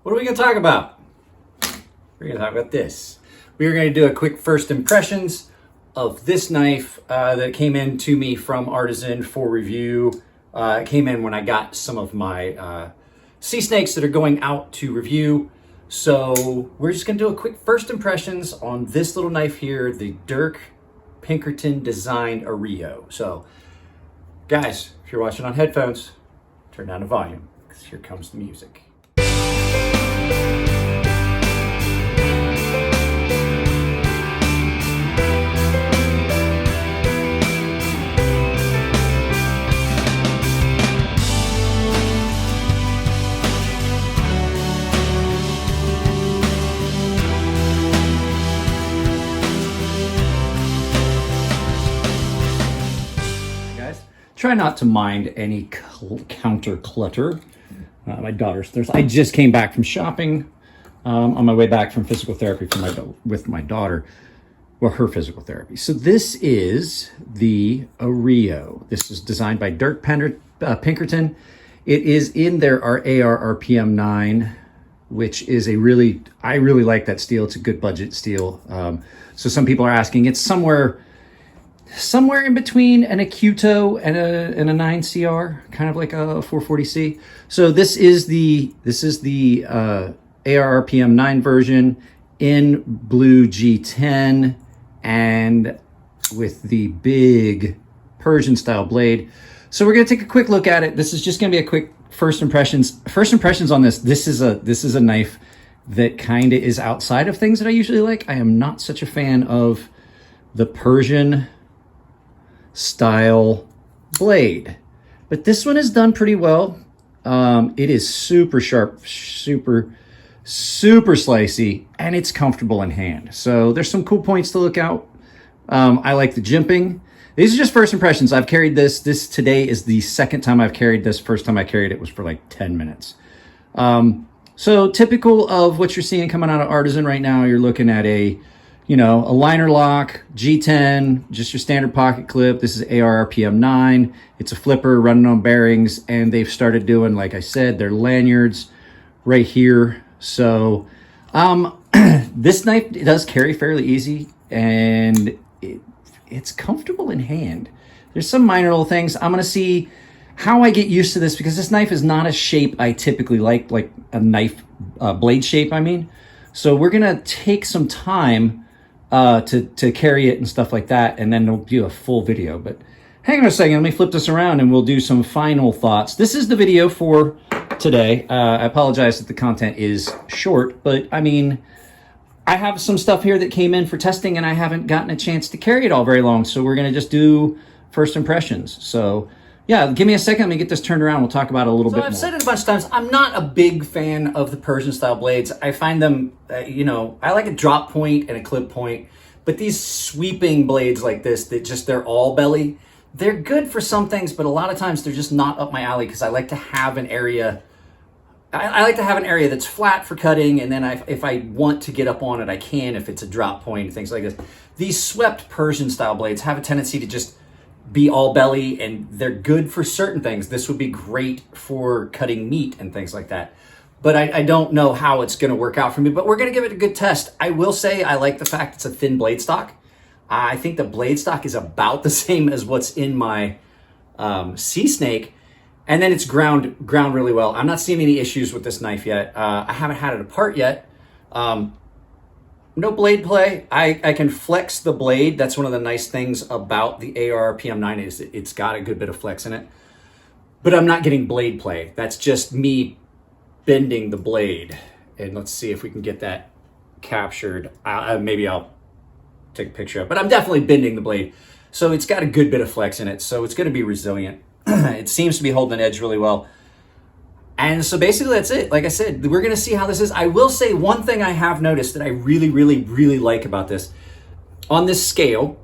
What are we going to talk about? We're going to talk about this. We are going to do a quick first impressions of this knife that came in to me from Artisan for review. It came in when I got some of my sea snakes that are going out to review. So we're just going to do a quick first impressions on this little knife here, the Dirk Pinkerton designed Arroyo. So guys, if you're watching on headphones, turn down the volume because here comes the music. Try not to mind any counter clutter. My daughter's there's. I just came back from shopping on my way back from physical therapy with my daughter. Well, her physical therapy. So this is the Arroyo. This is designed by Dirk Pinkerton. It is in their AR RPM 9, which is I really like that steel. It's a good budget steel. So some people are asking, it's somewhere in between an Acuto and a 9CR, kind of like a 440C. So this is the AR RPM 9 version in blue G10 and with the big Persian style blade. So we're gonna take a quick look at it. This is just gonna be a quick first impressions on this. This is a knife that kind of is outside of things that I usually like. I am not such a fan of the Persian style blade, but this one is done pretty well. It is super sharp, super slicey, and it's comfortable in hand. So there's some cool points to look out. I like the jimping. These are just first impressions. I've carried this today is the second time I've carried this. First time I carried it was for like 10 minutes. So typical of what you're seeing coming out of Artisan right now, you're looking at a liner lock, G10, just your standard pocket clip. This is AR RPM 9. It's a flipper running on bearings, and they've started doing, like I said, their lanyards right here. So this knife does carry fairly easy, and it's comfortable in hand. There's some minor little things. I'm going to see how I get used to this because this knife is not a shape I typically like a knife blade shape, I mean. So we're going to take some time to carry it and stuff like that, and then we'll do a full video. But hang on a second, let me flip this around and we'll do some final thoughts. This is the video for today. I apologize that the content is short, but I mean, I have some stuff here that came in for testing and I haven't gotten a chance to carry it all very long, so we're gonna just do first impressions. So yeah, give me a second, let me get this turned around, we'll talk about it a little bit more. I've said it a bunch of times, I'm not a big fan of the Persian style blades. I find them, I like a drop point and a clip point, but these sweeping blades like this, they're all belly, they're good for some things, but a lot of times they're just not up my alley because I like to have an area, I like to have an area that's flat for cutting, and then if I want to get up on it, I can if it's a drop point and things like this. These swept Persian style blades have a tendency to just be all belly, and they're good for certain things. This would be great for cutting meat and things like that. But I don't know how it's going to work out for me, but we're going to give it a good test. I will say I like the fact it's a thin blade stock. I think the blade stock is about the same as what's in my sea snake, and then it's ground really well. I'm not seeing any issues with this knife yet. I haven't had it apart yet. No blade play. I can flex the blade. That's one of the nice things about the AR RPM 9 is it's got a good bit of flex in it. But I'm not getting blade play. That's just me bending the blade. And let's see if we can get that captured. Maybe I'll take a picture of it. But I'm definitely bending the blade. So it's got a good bit of flex in it. So it's going to be resilient. It seems to be holding an edge really well. And so basically that's it. Like I said, we're going to see how this is. I will say one thing I have noticed that I really like about this. On this scale,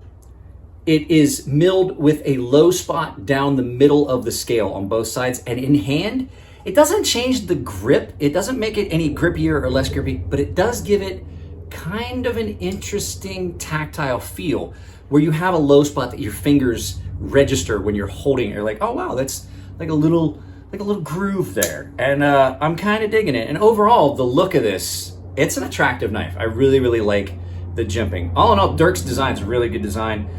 it is milled with a low spot down the middle of the scale on both sides. And in hand, it doesn't change the grip. It doesn't make it any grippier or less grippy, but it does give it kind of an interesting tactile feel where you have a low spot that your fingers register when you're holding it. You're like, oh wow, that's like a little like a little groove there. And I'm kind of digging it. And overall, the look of this, it's an attractive knife. I really, really like the jimping. All in all, Dirk's design is a really good design.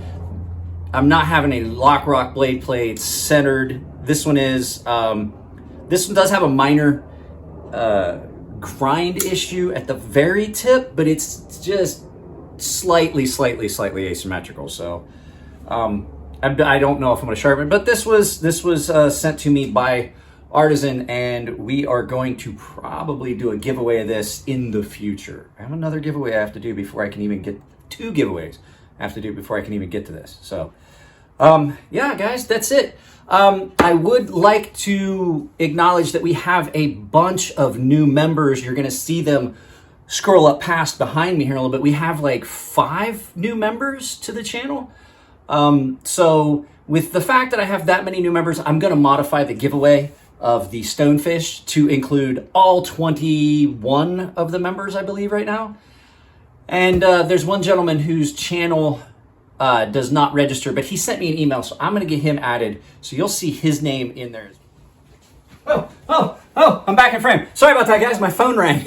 I'm not having a lock rock blade play. It's centered. This one is. This one does have a minor grind issue at the very tip, but it's just slightly asymmetrical. So I don't know if I'm going to sharpen it, but this was sent to me by Artisan, and we are going to probably do a giveaway of this in the future. I have another giveaway I have to do before I can even get, 2 giveaways I have to do before I can even get to this. So yeah, guys, that's it. I would like to acknowledge that we have a bunch of new members. You're going to see them scroll up past behind me here a little bit. We have like 5 new members to the channel. So with the fact that I have that many new members, I'm going to modify the giveaway of the stonefish to include all 21 of the members, I believe, right now. And there's one gentleman whose channel does not register, but he sent me an email, so I'm going to get him added. So you'll see his name in there. Oh, I'm back in frame. Sorry about that, guys. My phone rang.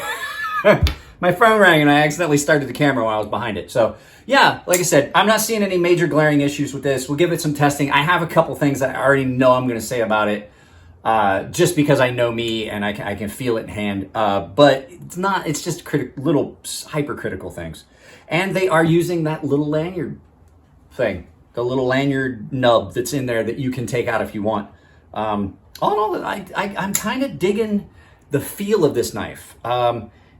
My phone rang, and I accidentally started the camera while I was behind it. So yeah, like I said, I'm not seeing any major glaring issues with this. We'll give it some testing. I have a couple things that I already know I'm going to say about it, just because I know me and I can feel it in hand. But it's just little hypercritical things. And they are using that little lanyard thing, the little lanyard nub that's in there that you can take out if you want. All in all, I'm kind of digging the feel of this knife.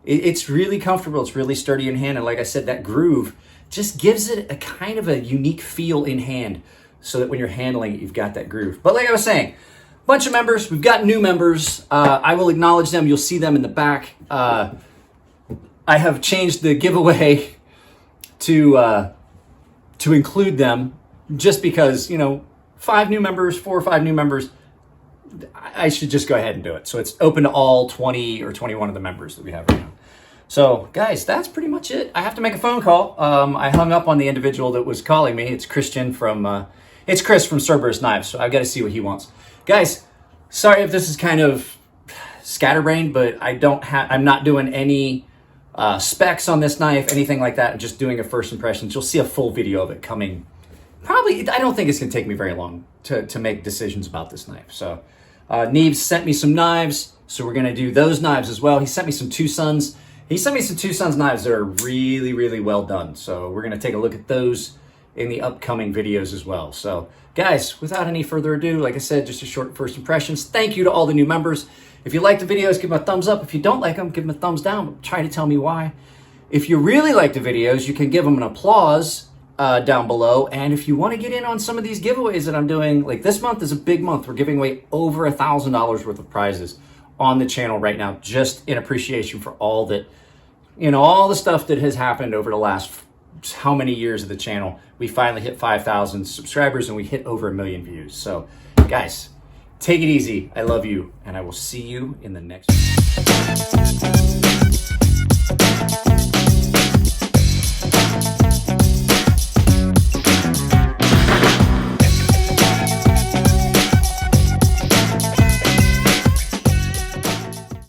It's really comfortable. It's really sturdy in hand. And like I said, that groove just gives it a kind of a unique feel in hand, so that when you're handling it, you've got that groove. But like I was saying, bunch of members. We've got new members. I will acknowledge them. You'll see them in the back. I have changed the giveaway to include them, just because, 5 new members, 4 or 5 new members, I should just go ahead and do it. So it's open to all 20 or 21 of the members that we have right now. So guys, that's pretty much it. I have to make a phone call. I hung up on the individual that was calling me. It's Christian from, it's Chris from Cerberus Knives. So I've got to see what he wants. Guys, sorry if this is kind of scatterbrained, but I'm not doing any specs on this knife, anything like that. I'm just doing a first impressions. You'll see a full video of it coming. Probably, I don't think it's going to take me very long to make decisions about this knife. So Neves sent me some knives, so we're going to do those knives as well. He sent me some Two Sons. He sent me some Two Sons knives that are really, really well done. So we're going to take a look at those in the upcoming videos as well. So guys, without any further ado, like I said, just a short first impressions. Thank you to all the new members. If you like the videos, give them a thumbs up. If you don't like them, give them a thumbs down. Try to tell me why. If you really like the videos, you can give them an applause down below. And if you want to get in on some of these giveaways that I'm doing, like this month is a big month. We're giving away over $1,000 worth of prizes on the channel right now, just in appreciation for all that, all the stuff that has happened over the last how many years of the channel. We finally hit 5,000 subscribers and we hit over 1 million views. So guys, take it easy. I love you, and I will see you in the next